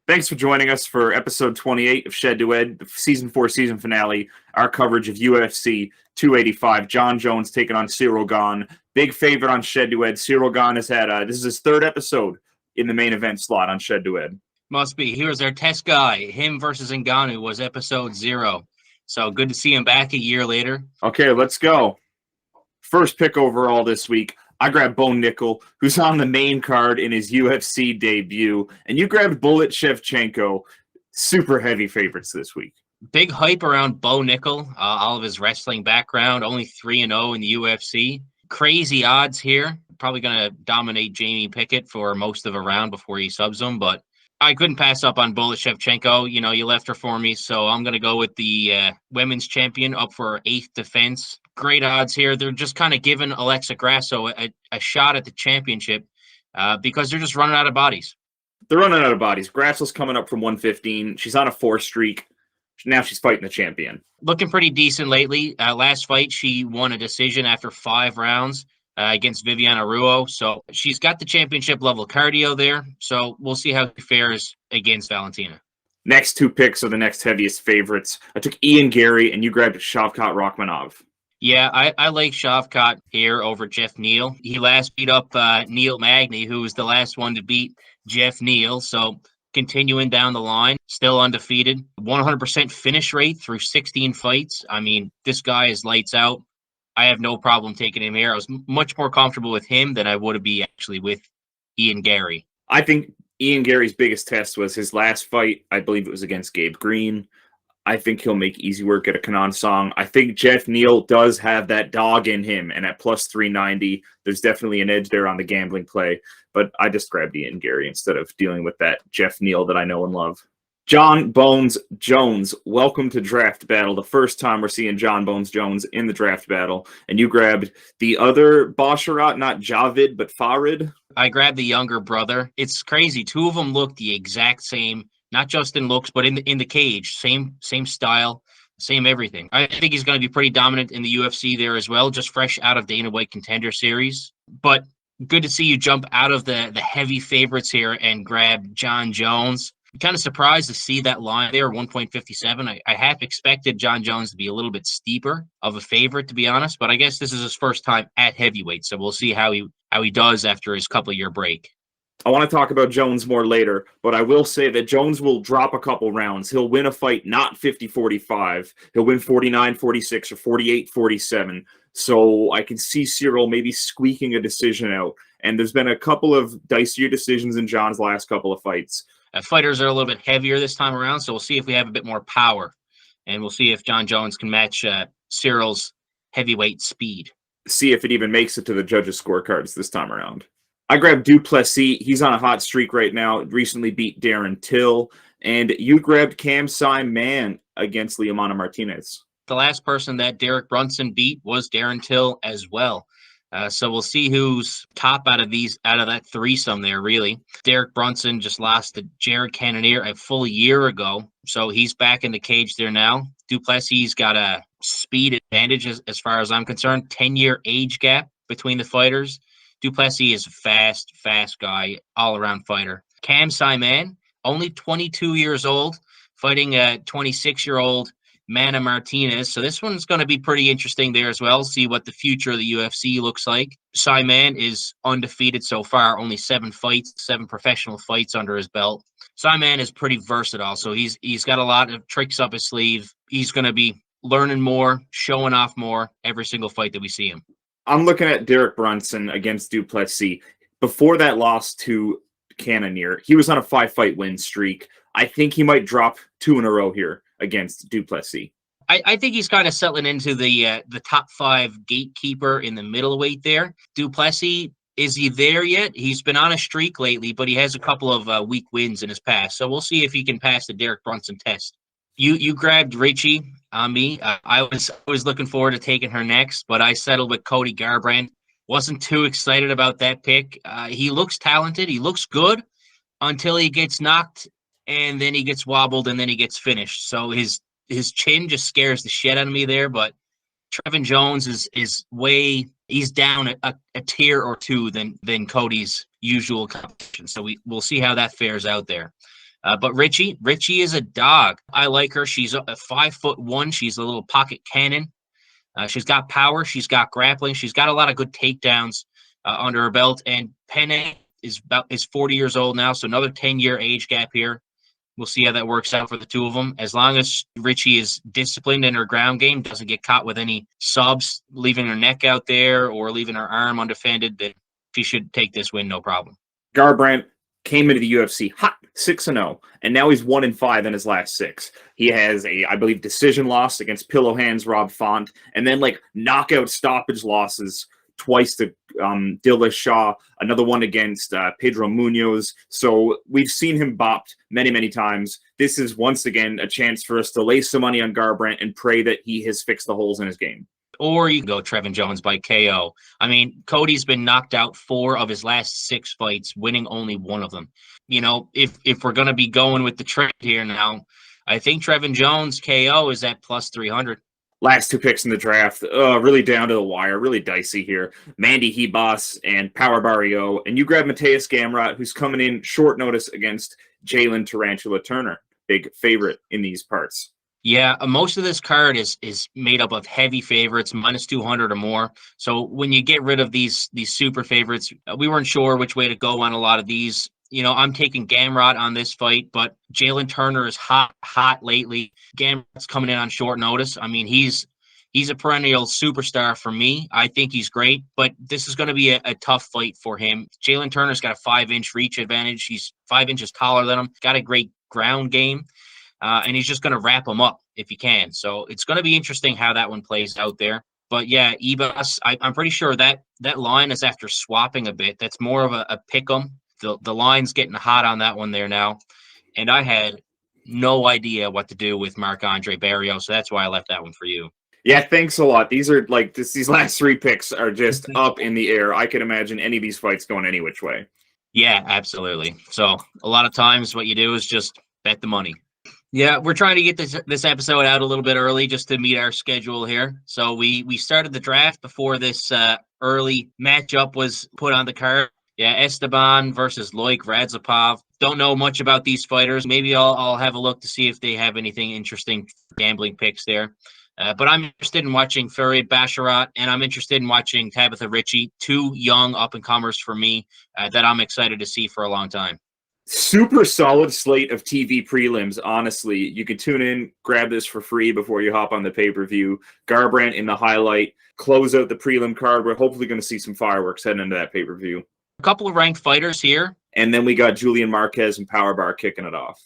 Thanks for joining us for episode 28 of Shed2Ed, the season 4 season finale, our coverage of UFC 285. John Jones taking on Cyril Gane. Big favorite on Shed2Ed. Cyril Gane has had, this is his third episode in the main event slot on Shed2Ed. Must be. He was our test guy. Him versus Ngannou was episode 0. So good to see him back a year later. Okay, let's go. First pick overall this week. I grabbed Bo Nickal, who's on the main card in his UFC debut, and you grabbed Bullet Shevchenko. Super heavy favorites this week. Big hype around Bo Nickal, all of his wrestling background, only 3-0 in the UFC. Crazy odds here. Probably going to dominate Jamie Pickett for most of a round before he subs him, but I couldn't pass up on Bullet Shevchenko. You know, you left her for me, so I'm going to go with the women's champion up for her 8th defense. Great odds here. They're just kind of giving Alexa Grasso a shot at the championship because they're just running out of bodies. They're running out of bodies. Grasso's coming up from 115. She's on a 4 streak. Now she's fighting the champion. Looking pretty decent lately. Last fight, she won a decision after 5 rounds against Viviana Ruo. So she's got the championship level cardio there. So we'll see how she fares against Valentina. Next 2 picks are the next heaviest favorites. I took Ian Gary, and you grabbed Shavkat Rakhmonov. Yeah, I like Shavkat here over Jeff Neal. He last beat up Neil Magny, who was the last one to beat Jeff Neal. So continuing down the line, still undefeated. 100% finish rate through 16 fights. I mean, this guy is lights out. I have no problem taking him here. I was much more comfortable with him than I would be actually with Ian Gary. I think Ian Gary's biggest test was his last fight. I believe it was against Gabe Green. I think he'll make easy work at a Kanan Song. I think Jeff Neal does have that dog in him, and at plus 390, there's definitely an edge there on the gambling play. But I just grabbed Ian Gary instead of dealing with that Jeff Neal that I know and love. John Bones Jones, welcome to Draft Battle. The first time we're seeing John Bones Jones in the Draft Battle, and you grabbed the other Basharat, not Javid, but Farid. I grabbed the younger brother. It's crazy. 2 of them look the exact same. Not just in looks, but in the cage. Same style, same everything. I think he's going to be pretty dominant in the UFC there as well, just fresh out of Dana White Contender Series. But good to see you jump out of the heavy favorites here and grab John Jones. I'm kind of surprised to see that line there, 1.57. I half expected John Jones to be a little bit steeper of a favorite, to be honest. But I guess this is his first time at heavyweight, so we'll see how he does after his couple-year break. I want to talk about Jones more later, but I will say that Jones will drop a couple rounds. He'll win a fight not 50-45. He'll win 49-46 or 48-47. So I can see Cyril maybe squeaking a decision out. And there's been a couple of dicier decisions in John's last couple of fights. Fighters are a little bit heavier this time around, so we'll see if we have a bit more power. And we'll see if John Jones can match Cyril's heavyweight speed. See if it even makes it to the judges' scorecards this time around. I grabbed Duplessis. He's on a hot streak right now. Recently beat Darren Till. And you grabbed Cam Simon against Leomana Martinez. The last person that Derek Brunson beat was Darren Till as well. So we'll see who's top out of that threesome there, really. Derek Brunson just lost to Jared Cannonier a full year ago. So he's back in the cage there now. Duplessis got a speed advantage as far as I'm concerned. 10-year age gap between the fighters. Duplessis is a fast guy, all-around fighter. Cam Simon, only 22 years old, fighting a 26-year-old Mana Martinez. So this one's going to be pretty interesting there as well. See what the future of the UFC looks like. Simon is undefeated so far, only 7 professional fights under his belt. Simon is pretty versatile, so he's got a lot of tricks up his sleeve. He's going to be learning more, showing off more every single fight that we see him. I'm looking at Derek Brunson against Duplessis. Before that loss to Cannonier, he was on a 5-fight win streak. I think he might drop 2 in a row here against Duplessis. I think he's kind of settling into the top 5 gatekeeper in the middleweight there. Duplessis, is he there yet? He's been on a streak lately, but he has a couple of weak wins in his past. So we'll see if he can pass the Derek Brunson test. You grabbed Richie on me. I was looking forward to taking her next, but I settled with Cody Garbrandt. Wasn't too excited about that pick. He looks talented. He looks good until he gets knocked, and then he gets wobbled, and then he gets finished. So his chin just scares the shit out of me there. But Trevin Jones is he's down a tier or two than Cody's usual competition. So we'll see how that fares out there. But Richie is a dog. I like her. She's a 5'1". She's a little pocket cannon. She's got power. She's got grappling. She's got a lot of good takedowns under her belt. And Penne is 40 years old now, so another 10-year age gap here. We'll see how that works out for the two of them. As long as Richie is disciplined in her ground game, doesn't get caught with any subs, leaving her neck out there or leaving her arm undefended, then she should take this win, no problem. Garbrandt came into the UFC hot, 6-0, and now he's 1-5 in his last 6. He has a, I believe, decision loss against Pillow Hands Rob Font, and then like knockout stoppage losses twice to Dillish Shaw, another one against Pedro Munoz. So we've seen him bopped many, many times. This is once again a chance for us to lay some money on Garbrandt and pray that he has fixed the holes in his game. Or you can go Trevin Jones by KO. I mean, Cody's been knocked out 4 of his last 6 fights, winning only 1 of them. You know, if we're going to be going with the trend here now, I think Trevin Jones KO is at plus 300. Last 2 picks in the draft, really down to the wire, really dicey here. Mandy Hebos and Power Barrio. And you grab Mateus Gamrot, who's coming in short notice against Jalen Tarantula Turner. Big favorite in these parts. Yeah, most of this card is made up of heavy favorites, minus 200 or more. So when you get rid of these super favorites, we weren't sure which way to go on a lot of these. You know, I'm taking Gamrot on this fight, but Jalen Turner is hot lately. Gamrot's coming in on short notice. I mean, he's a perennial superstar for me. I think he's great, but this is going to be a tough fight for him. Jalen Turner's got a 5-inch reach advantage. He's 5 inches taller than him. Got a great ground game. And he's just going to wrap him up if he can. So it's going to be interesting how that one plays out there. But yeah, Ebas, I'm pretty sure that line is after swapping a bit. That's more of a pick 'em. The line's getting hot on that one there now. And I had no idea what to do with Marc-Andre Barrio, so that's why I left that one for you. Yeah, thanks a lot. These are like these last 3 picks are just up in the air. I can imagine any of these fights going any which way. Yeah, absolutely. So a lot of times what you do is just bet the money. Yeah, we're trying to get this episode out a little bit early just to meet our schedule here. So we started the draft before this early matchup was put on the card. Yeah, Esteban versus Loik Radzepov. Don't know much about these fighters. Maybe I'll have a look to see if they have anything interesting gambling picks there. But I'm interested in watching Farid Basharat, and I'm interested in watching Tabitha Ritchie, 2 young up-and-comers for me that I'm excited to see for a long time. Super solid slate of TV prelims, honestly. You can tune in, grab this for free before you hop on the pay-per-view. Garbrandt in the highlight, close out the prelim card. We're hopefully going to see some fireworks heading into that pay-per-view. A couple of ranked fighters here. And then we got Julian Marquez and Power Bar kicking it off.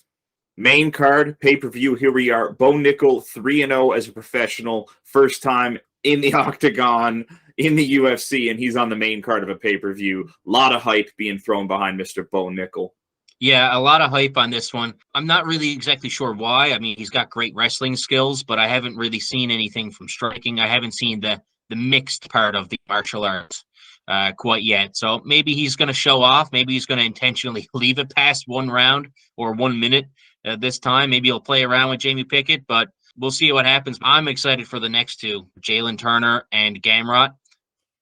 Main card, pay-per-view, here we are. Bo Nickel, 3-0 as a professional. First time in the octagon in the UFC, and he's on the main card of a pay-per-view. A lot of hype being thrown behind Mr. Bo Nickel. Yeah, a lot of hype on this one. I'm not really exactly sure why. I mean, he's got great wrestling skills, but I haven't really seen anything from striking. I haven't seen the mixed part of the martial arts quite yet. So maybe he's going to show off. Maybe he's going to intentionally leave it past 1 round or 1 minute this time. Maybe he'll play around with Jamie Pickett, but we'll see what happens. I'm excited for the next 2, Jalen Turner and Gamrot.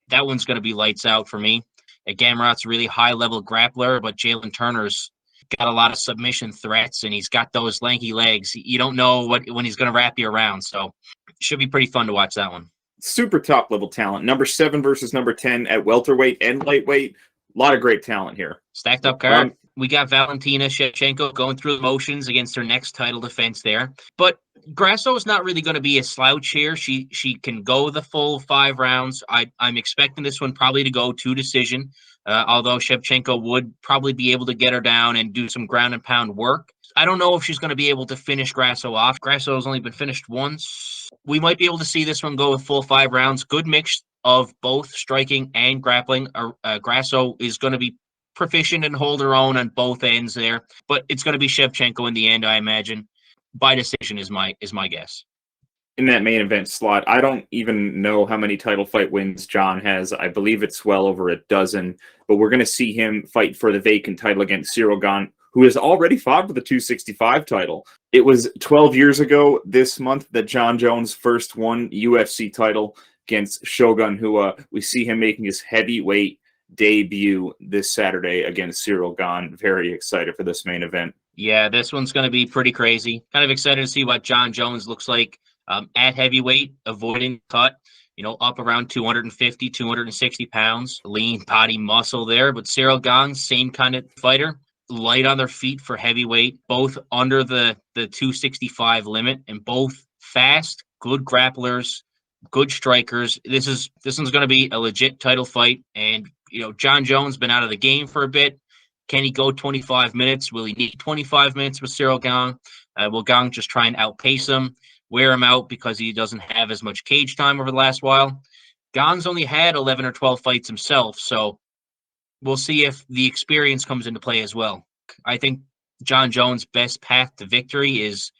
That one's going to be lights out for me. Gamrot's a really high-level grappler, but Jalen Turner's got a lot of submission threats, and he's got those lanky legs. You don't know when he's going to wrap you around, so it should be pretty fun to watch that one. Super top-level talent. Number 7 versus number 10 at welterweight and lightweight. A lot of great talent here. Stacked up card. We got Valentina Shevchenko going through the motions against her next title defense there. But Grasso is not really going to be a slouch here. She can go the full 5 rounds. I'm expecting this one probably to go to decision, although Shevchenko would probably be able to get her down and do some ground and pound work. I don't know if she's going to be able to finish Grasso off. Grasso has only been finished once. We might be able to see this one go with full 5 rounds. Good mix of both striking and grappling. Grasso is going to be proficient and hold her own on both ends there, but it's going to be Shevchenko in the end, I imagine. By decision is my guess. In that main event slot, I don't even know how many title fight wins John has. I believe it's well over a dozen, but we're going to see him fight for the vacant title against Cyril Gane, who has already fought for the 265 title. It was 12 years ago this month that John Jones first won UFC title against Shogun, who we see him making his heavyweight debut this Saturday against Cyril Gane. Very excited for this main event. Yeah, this one's going to be pretty crazy. Kind of excited to see what John Jones looks like at heavyweight, avoiding cut, up around 250, 260 pounds, lean body muscle there. But Cyril Gong, same kind of fighter, light on their feet for heavyweight, both under the 265 limit, and both fast, good grapplers, good strikers. This one's going to be a legit title fight. And, John Jones been out of the game for a bit. Can he go 25 minutes? Will he need 25 minutes with Cyril Gong? Will Gong just try and outpace him, wear him out because he doesn't have as much cage time over the last while? Gong's only had 11 or 12 fights himself, so we'll see if the experience comes into play as well. I think John Jones' best path to victory is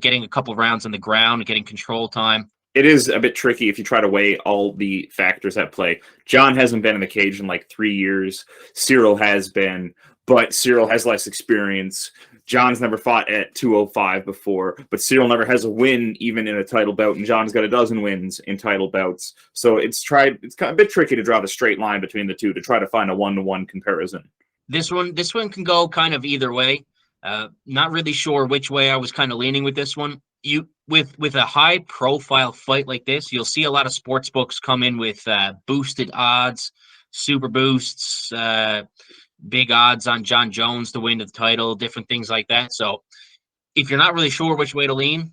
getting a couple rounds on the ground, getting control time. It is a bit tricky if you try to weigh all the factors at play. John hasn't been in the cage in like 3 years. Cyril has been, but Cyril has less experience. John's never fought at 205 before, but Cyril never has a win even in a title bout, and John's got a dozen wins in title bouts. So it's kind of a bit tricky to draw the straight line between the two to try to find a one-to-one comparison. This one can go kind of either way. Not really sure which way I was kind of leaning with this one. With a high profile fight like this, you'll see a lot of sports books come in with boosted odds, super boosts, big odds on John Jones to win the title, different things like that. So if you're not really sure which way to lean,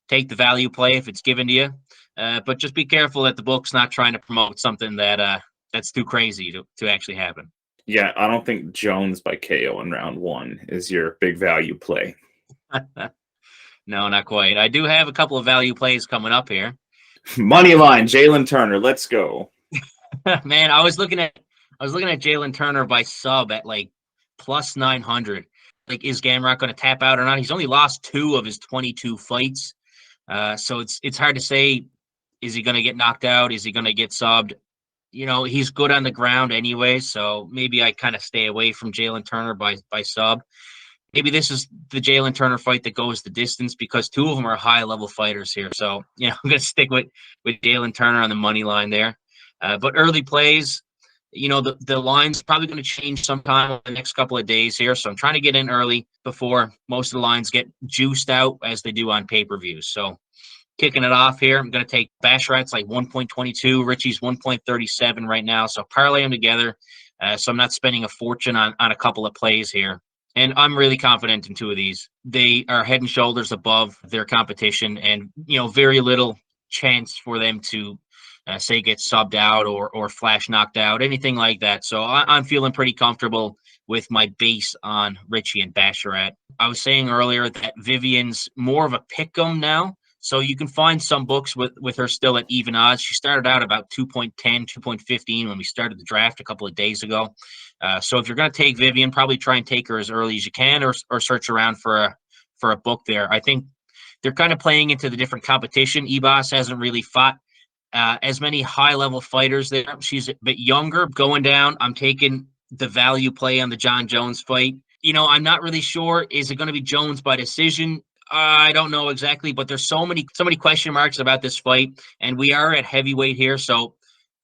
take the value play if it's given to you. But just be careful that the book's not trying to promote something that's too crazy to actually happen. Yeah, I don't think Jones by KO in round 1 is your big value play. No, not quite. I do have a couple of value plays coming up here. Money line, Jalen Turner. Let's go. Man, I was looking at Jalen Turner by sub at like plus 900. Like, is Gamrot going to tap out or not? He's only lost 2 of his 22 fights. So it's hard to say, is he going to get knocked out? Is he going to get subbed? He's good on the ground anyway, so maybe I kind of stay away from Jalen Turner by sub. Maybe this is the Jalen Turner fight that goes the distance because 2 of them are high-level fighters here. So, I'm going to stick with Jalen Turner on the money line there. But early plays, the line's probably going to change sometime in the next couple of days here. So I'm trying to get in early before most of the lines get juiced out as they do on pay-per-views. So kicking it off here, I'm going to take Basharat's like 1.22, Richie's 1.37 right now. So parlay them together. So I'm not spending a fortune on a couple of plays here. And I'm really confident in 2 of these. They are head and shoulders above their competition, and very little chance for them to say get subbed out or flash knocked out, anything like that. So I'm feeling pretty comfortable with my base on Richie and Basharat. I was saying earlier that Vivian's more of a pick'em now. So you can find some books with her still at even odds. She started out about 2.10, 2.15 when we started the draft a couple of days ago. So if you're going to take Vivian, probably try and take her as early as you can, or search around for a book there. I think they're kind of playing into the different competition. Ebos hasn't really fought as many high-level fighters there. She's a bit younger. Going down, I'm taking the value play on the John Jones fight. I'm not really sure. Is it going to be Jones by decision? I don't know exactly, but there's so many question marks about this fight, and we are at heavyweight here, so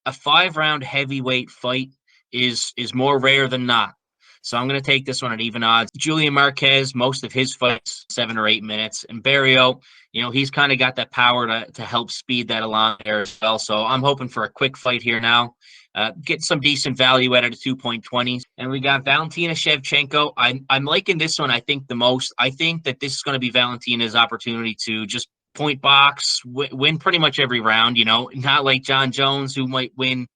a 5-round heavyweight fight is more rare than not. So I'm going to take this one at even odds. Julian Marquez, most of his fights 7 or 8 minutes, and Barrio, he's kind of got that power to help speed that along there as well. So I'm hoping for a quick fight here now. Get some decent value at a 2.20. And we got Valentina Shevchenko. I'm liking this one, I think, the most. I think that this is going to be Valentina's opportunity to just point box, win pretty much every round, not like John Jones, who might win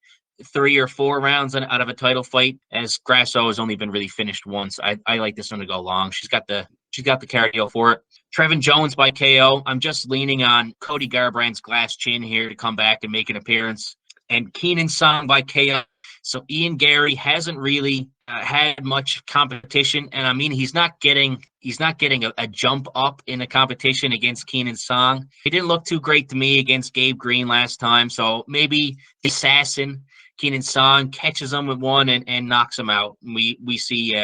3 or 4 rounds out of a title fight, as Grasso has only been really finished once. I like this one to go long. She's got the cardio for it. Trevin Jones by KO. I'm just leaning on Cody Garbrandt's glass chin here to come back and make an appearance. And Keenan Song by KO. So Ian Gary hasn't really had much competition, and I mean he's not getting a jump up in the competition against Keenan Song. He didn't look too great to me against Gabe Green last time, so maybe the assassin Keenan Song catches him with one and knocks him out. We see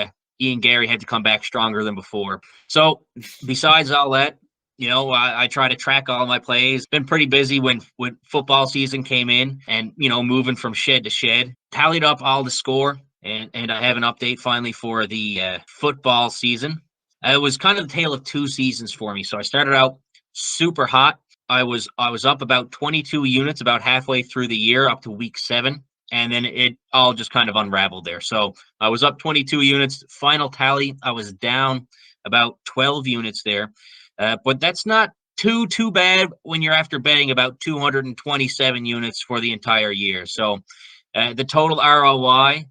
Ian Gary had to come back stronger than before. So besides all that, I try to track all my plays. Been pretty busy when football season came in and, moving from shed to shed. Tallied up all the score, and I have an update finally for the football season. It was kind of the tale of two seasons for me. So I started out super hot. I was up about 22 units about halfway through the year, up to week 7, and then it all just kind of unraveled there. So I was up 22 units. Final tally, I was down about 12 units there, but that's not too bad when you're after betting about 227 units for the entire year. So the total ROI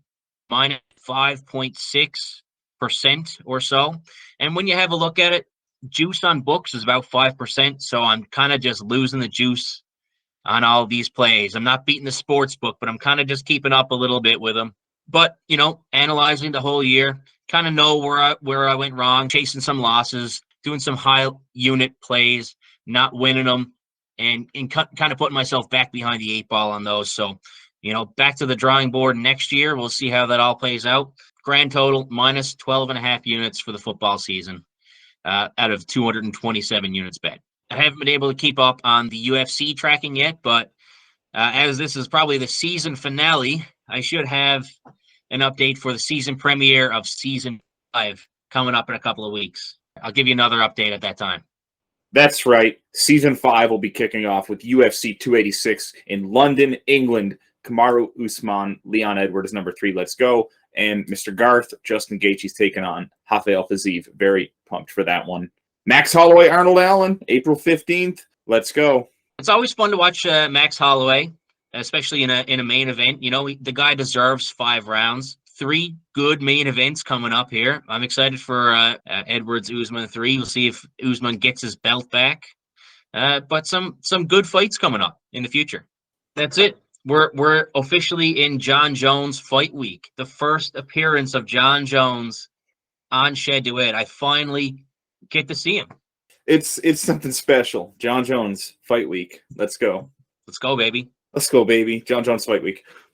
minus 5.6% or so. And when you have a look at it, juice on books is about 5%. So I'm kind of just losing the juice on all these plays. I'm not beating the sports book, but I'm kind of just keeping up a little bit with them. But, analyzing the whole year, kind of know where I went wrong, chasing some losses, doing some high unit plays, not winning them, and kind of putting myself back behind the 8 ball on those. So, back to the drawing board next year. We'll see how that all plays out. Grand total minus 12.5 units for the football season out of 227 units bet. I haven't been able to keep up on the UFC tracking yet, but as this is probably the season finale, I should have an update for the season premiere of season 5 coming up in a couple of weeks. I'll give you another update at that time. That's right. Season 5 will be kicking off with UFC 286 in London, England. Kamaru Usman, Leon Edwards, number 3, let's go. And Mr. Garth, Justin Gaethje's taking on Rafael Fiziev. Very pumped for that one. Max Holloway, Arnold Allen, April 15th. Let's go. It's always fun to watch Max Holloway, especially in a main event. The guy deserves 5 rounds. 3 good main events coming up here. I'm excited for Edwards Usman 3. We'll see if Usman gets his belt back. But some good fights coming up in the future. That's it. We're officially in Jon Jones fight week. The first appearance of Jon Jones on Shed2Ed. I finally get to see him. It's something special. Jon Jones fight week. Let's go. Let's go, baby. Let's go, baby. Jon Jones fight week.